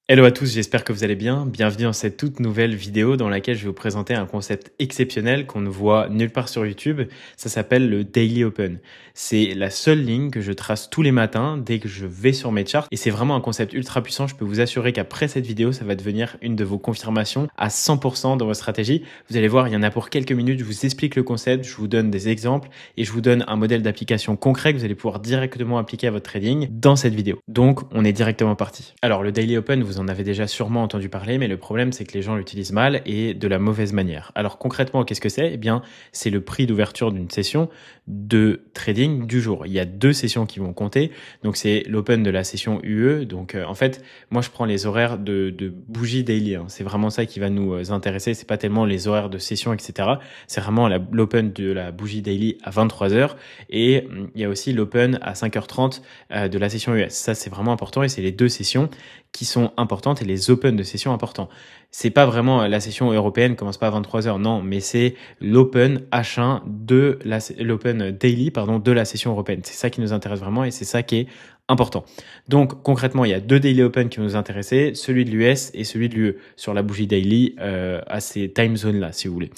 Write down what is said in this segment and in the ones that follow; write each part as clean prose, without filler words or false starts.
Hello à tous, j'espère que vous allez bien. Bienvenue dans cette toute nouvelle vidéo dans laquelle je vais vous présenter un concept exceptionnel qu'on ne voit nulle part sur YouTube. Ça s'appelle le Daily Open. C'est la seule ligne que je trace tous les matins dès que je vais sur mes charts et c'est vraiment un concept ultra puissant. Je peux vous assurer qu'après cette vidéo, ça va devenir une de vos confirmations à 100% dans votre stratégie. Vous allez voir, il y en a pour quelques minutes. Je vous explique le concept, je vous donne des exemples et je vous donne un modèle d'application concret que vous allez pouvoir directement appliquer à votre trading dans cette vidéo. Donc, on est directement parti. Alors, le Daily Open, vous en avez déjà sûrement entendu parler, mais le problème, c'est que les gens l'utilisent mal et de la mauvaise manière. Alors, concrètement, qu'est-ce que c'est? Eh bien, c'est le prix d'ouverture d'une session de trading du jour. Il y a deux sessions qui vont compter. Donc, c'est l'Open de la session UE. Donc, en fait, moi, je prends les horaires de bougie daily. Hein. C'est vraiment ça qui va nous intéresser. C'est pas tellement les horaires de session, etc. C'est vraiment l'Open de la bougie daily à 23h. Et il y a aussi l'Open à 5h30 de la session US. Ça, c'est vraiment important et c'est les deux sessions qui sont importantes et les Open de session importants. C'est pas vraiment la session européenne commence pas à 23h, non, mais c'est l'Open H1 de l'Open Daily, pardon, de la session européenne. C'est ça qui nous intéresse vraiment et c'est ça qui est important. Donc concrètement, il y a deux Daily Open qui vont nous intéresser, celui de l'US et celui de l'UE sur la bougie daily à ces time zones là, si vous voulez.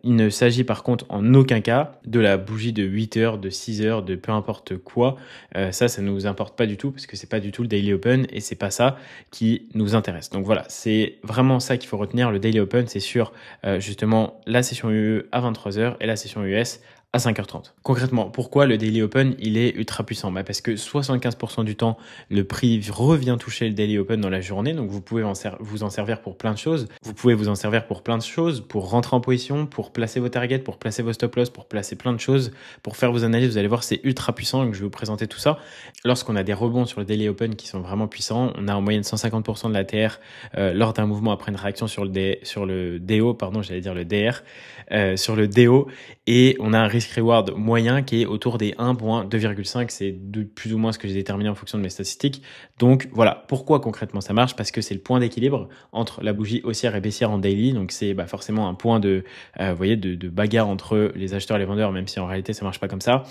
Il ne s'agit par contre en aucun cas de la bougie de 8 heures, de 6 heures, de peu importe quoi. Ça ne nous importe pas du tout parce que c'est pas du tout le Daily Open et c'est pas ça qui nous intéresse. Donc voilà, c'est vraiment ça qu'il faut retenir. Le Daily Open, c'est sur justement la session UE à 23h et la session US à 5h30. Concrètement, pourquoi le Daily Open, il est ultra puissant? Parce que 75% du temps, le prix revient toucher le Daily Open dans la journée, donc vous pouvez vous en servir pour plein de choses. Vous pouvez vous en servir pour plein de choses, pour rentrer en position, pour placer vos targets, pour placer vos stop loss, pour placer plein de choses, pour faire vos analyses. Vous allez voir, c'est ultra puissant, donc je vais vous présenter tout ça. Lorsqu'on a des rebonds sur le Daily Open qui sont vraiment puissants, on a en moyenne 150% de l'ATR lors d'un mouvement après une réaction sur le DO, pardon, j'allais dire le DR, sur le DO, et on a un risk-reward moyen qui est autour des 1,2,5. C'est plus ou moins ce que j'ai déterminé en fonction de mes statistiques. Donc voilà, pourquoi concrètement ça marche? Parce que c'est le point d'équilibre entre la bougie haussière et baissière en daily. Donc c'est forcément un point de bagarre entre les acheteurs et les vendeurs, même si en réalité ça marche pas comme ça.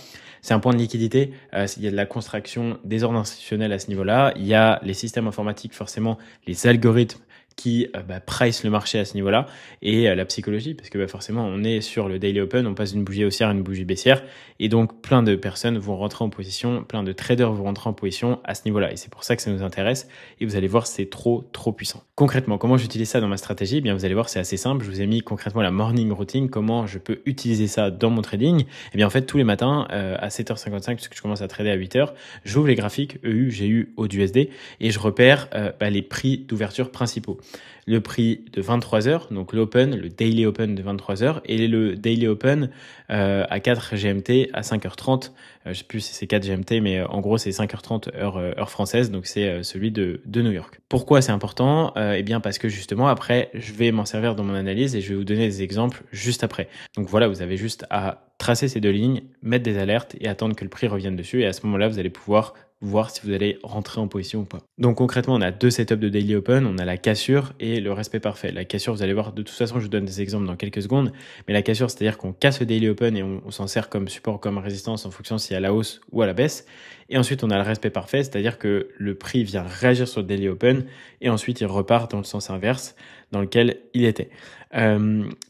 C'est un point de liquidité. Il y a de la construction des ordres institutionnels à ce niveau-là. Il y a les systèmes informatiques, forcément, les algorithmes qui price le marché à ce niveau-là et la psychologie parce que forcément on est sur le Daily Open, on passe d'une bougie haussière à une bougie baissière et donc plein de personnes vont rentrer en position, plein de traders vont rentrer en position à ce niveau-là et c'est pour ça que ça nous intéresse et vous allez voir c'est trop puissant. Concrètement, comment j'utilise ça dans ma stratégie? Eh bien vous allez voir c'est assez simple, je vous ai mis concrètement la morning routine, comment je peux utiliser ça dans mon trading. Eh bien en fait tous les matins à 7h55 puisque je commence à trader à 8h, j'ouvre les graphiques EU, GU, AUD/USD et je repère les prix d'ouverture principaux. Le prix de 23h, donc l'Open, le Daily Open de 23h et le Daily Open à 4 GMT à 5h30. Je sais plus si c'est 4 GMT, mais en gros c'est 5h30 heure française, donc c'est celui de New York. Pourquoi c'est important? Eh bien parce que justement après je vais m'en servir dans mon analyse et je vais vous donner des exemples juste après. Donc voilà, vous avez juste à tracer ces deux lignes, mettre des alertes et attendre que le prix revienne dessus et à ce moment-là vous allez pouvoir voir si vous allez rentrer en position ou pas. Donc concrètement, on a deux setups de Daily Open, on a la cassure et le respect parfait. La cassure, vous allez voir, de toute façon, je vous donne des exemples dans quelques secondes, mais la cassure, c'est-à-dire qu'on casse le Daily Open et on s'en sert comme support, comme résistance en fonction si à la hausse ou à la baisse. Et ensuite, on a le respect parfait, c'est-à-dire que le prix vient réagir sur le Daily Open et ensuite il repart dans le sens inverse dans lequel il était.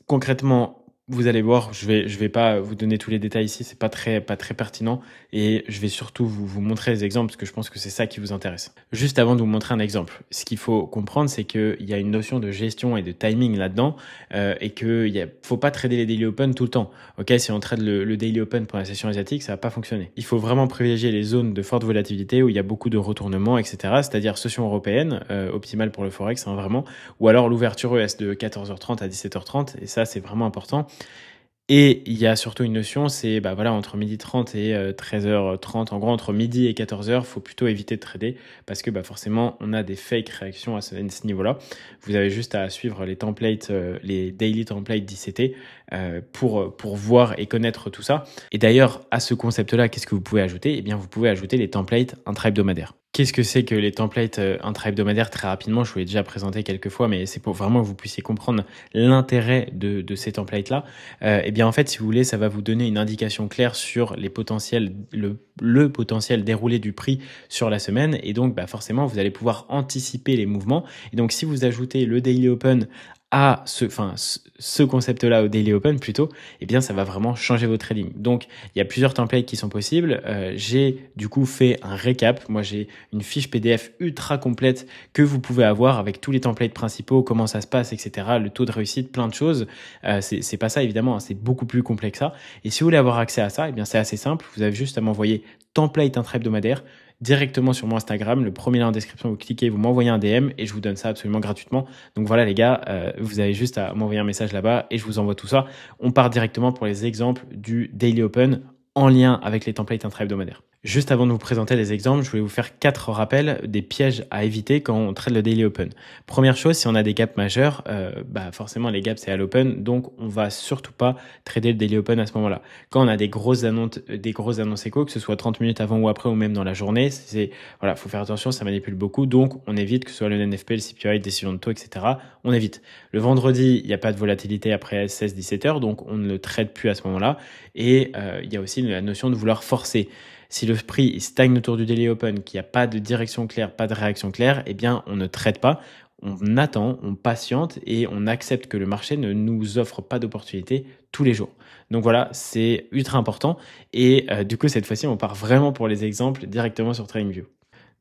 Concrètement, vous allez voir, je vais pas vous donner tous les détails ici, c'est pas très pertinent et je vais surtout vous montrer les exemples parce que je pense que c'est ça qui vous intéresse. Juste avant de vous montrer un exemple, ce qu'il faut comprendre, c'est qu'il y a une notion de gestion et de timing là-dedans et faut pas trader les Daily Open tout le temps. Ok, si on trade le Daily Open pour la session asiatique, ça va pas fonctionner. Il faut vraiment privilégier les zones de forte volatilité où il y a beaucoup de retournements, etc. C'est-à-dire session européenne, optimale pour le Forex, hein, vraiment, ou alors l'ouverture ES de 14h30 à 17h30 et ça c'est vraiment important. Et il y a surtout une notion, c'est entre 12h30 et 13h30, en gros entre midi et 14h, faut plutôt éviter de trader parce que forcément on a des fake réactions à ce niveau-là. Vous avez juste à suivre les templates, les daily templates d'ICT pour voir et connaître tout ça. Et d'ailleurs, à ce concept-là, qu'est-ce que vous pouvez ajouter? Eh bien, vous pouvez ajouter les templates intra-hebdomadaires. Qu'est-ce que c'est que les templates, intra-hebdomadaires? Très rapidement, je vous l'ai déjà présenté quelques fois, mais c'est pour vraiment que vous puissiez comprendre l'intérêt de ces templates-là. Et bien, en fait, si vous voulez, ça va vous donner une indication claire sur les potentiels le potentiel déroulé du prix sur la semaine et donc, bah, forcément, vous allez pouvoir anticiper les mouvements et donc si vous ajoutez le daily open à ce concept-là au daily open plutôt, eh bien, ça va vraiment changer votre trading. Donc, il y a plusieurs templates qui sont possibles. J'ai du coup fait un récap. Moi, j'ai une fiche PDF ultra complète que vous pouvez avoir avec tous les templates principaux, comment ça se passe, etc. Le taux de réussite, plein de choses. C'est pas ça évidemment, hein, c'est beaucoup plus complexe que ça. Et si vous voulez avoir accès à ça, eh bien c'est assez simple. Vous avez juste à m'envoyer template intra-hebdomadaire directement sur mon Instagram. Le premier lien en description, vous cliquez, vous m'envoyez un DM et je vous donne ça absolument gratuitement. Donc voilà les gars, vous avez juste à m'envoyer un message là-bas et je vous envoie tout ça. On part directement pour les exemples du Daily Open en lien avec les templates intra-hebdomadaires. Juste avant de vous présenter les exemples, je voulais vous faire 4 rappels des pièges à éviter quand on trade le Daily Open. Première chose, si on a des gaps majeurs, bah forcément les gaps c'est à l'open, donc on va surtout pas trader le Daily Open à ce moment-là. Quand on a des grosses annonces écho, que ce soit 30 minutes avant ou après ou même dans la journée, voilà, faut faire attention, ça manipule beaucoup, donc on évite que ce soit le NFP, le CPI, décision de taux, etc. On évite. Le vendredi, il n'y a pas de volatilité après 16-17 heures, donc on ne le trade plus à ce moment-là. Et il y a aussi la notion de vouloir forcer. Si le prix il stagne autour du daily open, qu'il n'y a pas de direction claire, pas de réaction claire, eh bien, on ne traite pas, on attend, on patiente et on accepte que le marché ne nous offre pas d'opportunité tous les jours. Donc voilà, c'est ultra important. Et du coup, cette fois-ci, on part vraiment pour les exemples directement sur TradingView.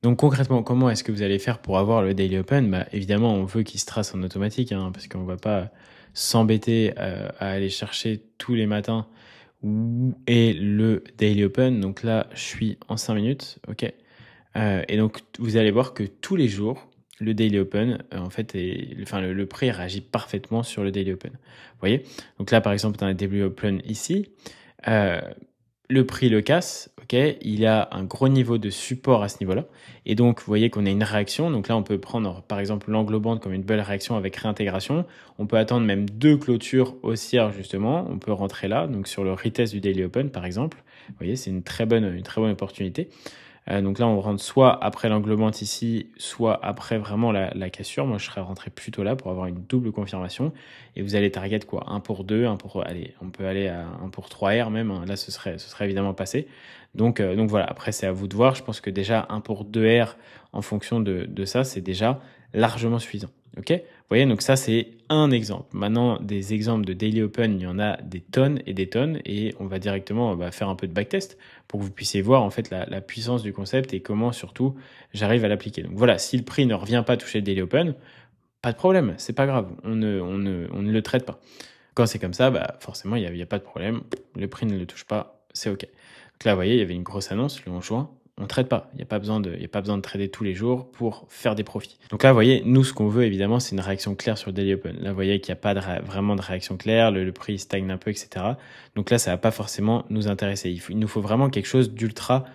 Donc concrètement, comment est-ce que vous allez faire pour avoir le daily open? Bah, évidemment, on veut qu'il se trace en automatique, hein, parce qu'on ne va pas s'embêter à aller chercher tous les matins où est le daily open. Donc là, je suis en 5 minutes, ok. Et donc, vous allez voir que tous les jours, le daily open, en fait, le prix réagit parfaitement sur le daily open. Vous voyez? Donc là, par exemple, dans le daily open ici, euh, le prix le casse, ok, il a un gros niveau de support à ce niveau-là. Et donc, vous voyez qu'on a une réaction. Donc là, on peut prendre, par exemple, l'englobante comme une belle réaction avec réintégration. On peut attendre même 2 clôtures haussières, justement. On peut rentrer là, donc sur le retest du Daily Open, par exemple. Vous voyez, c'est une très bonne opportunité. Donc là, on rentre soit après l'englobante ici, soit après vraiment la cassure. Moi, je serais rentré plutôt là pour avoir une double confirmation. Et vous allez target quoi? 1 pour 2, allez, on peut aller à 1 pour 3 R même, hein. Là, ce serait évidemment passé. Donc voilà, après, c'est à vous de voir. Je pense que déjà 1 pour 2 R en fonction de ça, c'est déjà largement suffisant. Ok? Vous voyez, donc ça, c'est un exemple. Maintenant, des exemples de Daily Open, il y en a des tonnes et des tonnes. Et on va directement faire un peu de backtest pour que vous puissiez voir en fait la puissance du concept et comment surtout j'arrive à l'appliquer. Donc voilà, si le prix ne revient pas toucher le Daily Open, pas de problème, c'est pas grave, on ne le traite pas. Quand c'est comme ça, bah forcément, il y a pas de problème, le prix ne le touche pas, c'est OK. Donc là, vous voyez, il y avait une grosse annonce le 11 juin, on ne traite pas. Il n'y a pas besoin de trader tous les jours pour faire des profits. Donc là, vous voyez, nous, ce qu'on veut, évidemment, c'est une réaction claire sur le Daily Open. Là, vous voyez qu'il n'y a pas vraiment de réaction claire, le prix stagne un peu, etc. Donc là, ça va pas forcément nous intéresser. Il nous faut vraiment quelque chose d'ultra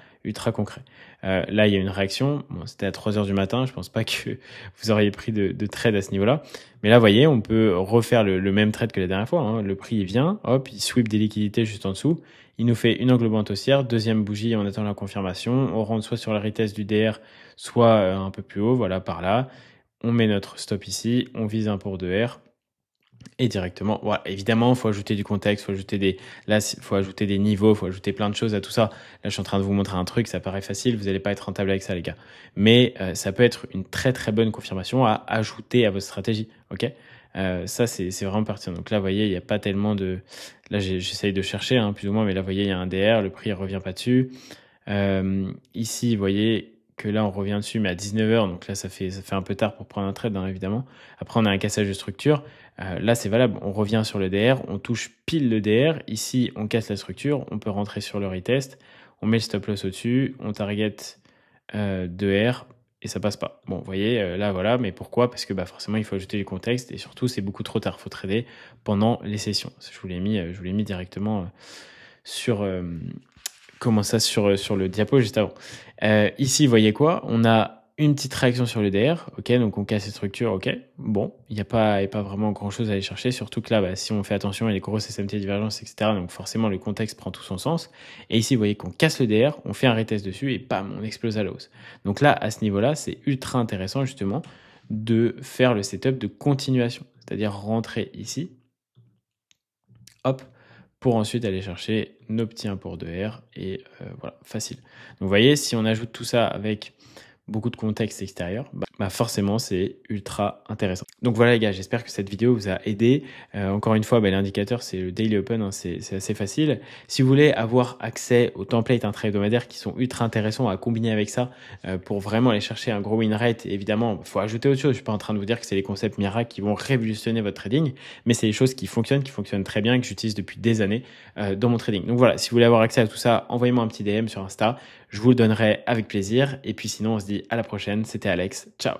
concret. Là, il y a une réaction. Bon, c'était à 3 heures du matin. Je pense pas que vous auriez pris de trade à ce niveau-là. Mais là, vous voyez, on peut refaire le même trade que la dernière fois, hein. Le prix, il vient, hop, il sweep des liquidités juste en dessous. Il nous fait une englobante haussière, deuxième bougie, on attend la confirmation. On rentre soit sur le retest du DR, soit un peu plus haut, voilà, par là. On met notre stop ici, on vise un pour 2R. Et directement, voilà, évidemment, il faut ajouter du contexte, faut ajouter des niveaux, il faut ajouter plein de choses à tout ça. Là, je suis en train de vous montrer un truc, ça paraît facile, vous n'allez pas être rentable avec ça, les gars. Mais ça peut être une très très bonne confirmation à ajouter à votre stratégie, ok? Ça, c'est vraiment pertinent. Donc là, vous voyez, il n'y a pas tellement de... Là, j'essaye de chercher, hein, plus ou moins, mais là, vous voyez, il y a un DR, le prix ne revient pas dessus. Ici, vous voyez que là, on revient dessus, mais à 19 heures, donc là, ça fait un peu tard pour prendre un trade, hein, évidemment. Après, on a un cassage de structure. Là, c'est valable. On revient sur le DR, on touche pile le DR. Ici, on casse la structure, on peut rentrer sur le retest. On met le stop loss au-dessus, on target 2R et ça passe pas. Bon, vous voyez, là, voilà. Mais pourquoi? Parce que forcément, il faut ajouter du contexte et surtout, c'est beaucoup trop tard. Il faut trader pendant les sessions. Je vous l'ai mis directement sur... comment ça sur le diapo juste avant. Ici, vous voyez quoi? On a une petite réaction sur le DR, ok, donc on casse les structures, ok, bon, il n'y a pas vraiment grand chose à aller chercher, surtout que là, bah, si on fait attention, il y a les grosses SMT divergences, etc., donc forcément le contexte prend tout son sens, et ici vous voyez qu'on casse le DR, on fait un retest dessus, et bam, on explose à la hausse. Donc là, à ce niveau-là, c'est ultra intéressant justement de faire le setup de continuation, c'est-à-dire rentrer ici, hop, pour ensuite aller chercher nos petits 1 pour 2R, et voilà, facile. Donc vous voyez, si on ajoute tout ça avec beaucoup de contexte extérieur, bah forcément c'est ultra intéressant. Donc voilà les gars, j'espère que cette vidéo vous a aidé. Encore une fois, bah, l'indicateur c'est le Daily Open, hein, c'est assez facile. Si vous voulez avoir accès aux templates intra-hebdomadaires qui sont ultra intéressants à combiner avec ça pour vraiment aller chercher un gros win rate, évidemment, il faut ajouter autre chose. Je suis pas en train de vous dire que c'est les concepts miracles qui vont révolutionner votre trading, mais c'est les choses qui fonctionnent très bien, que j'utilise depuis des années dans mon trading. Donc voilà, si vous voulez avoir accès à tout ça, envoyez-moi un petit DM sur Insta. Je vous le donnerai avec plaisir. Et puis sinon, on se dit à la prochaine. C'était Alex. Ciao.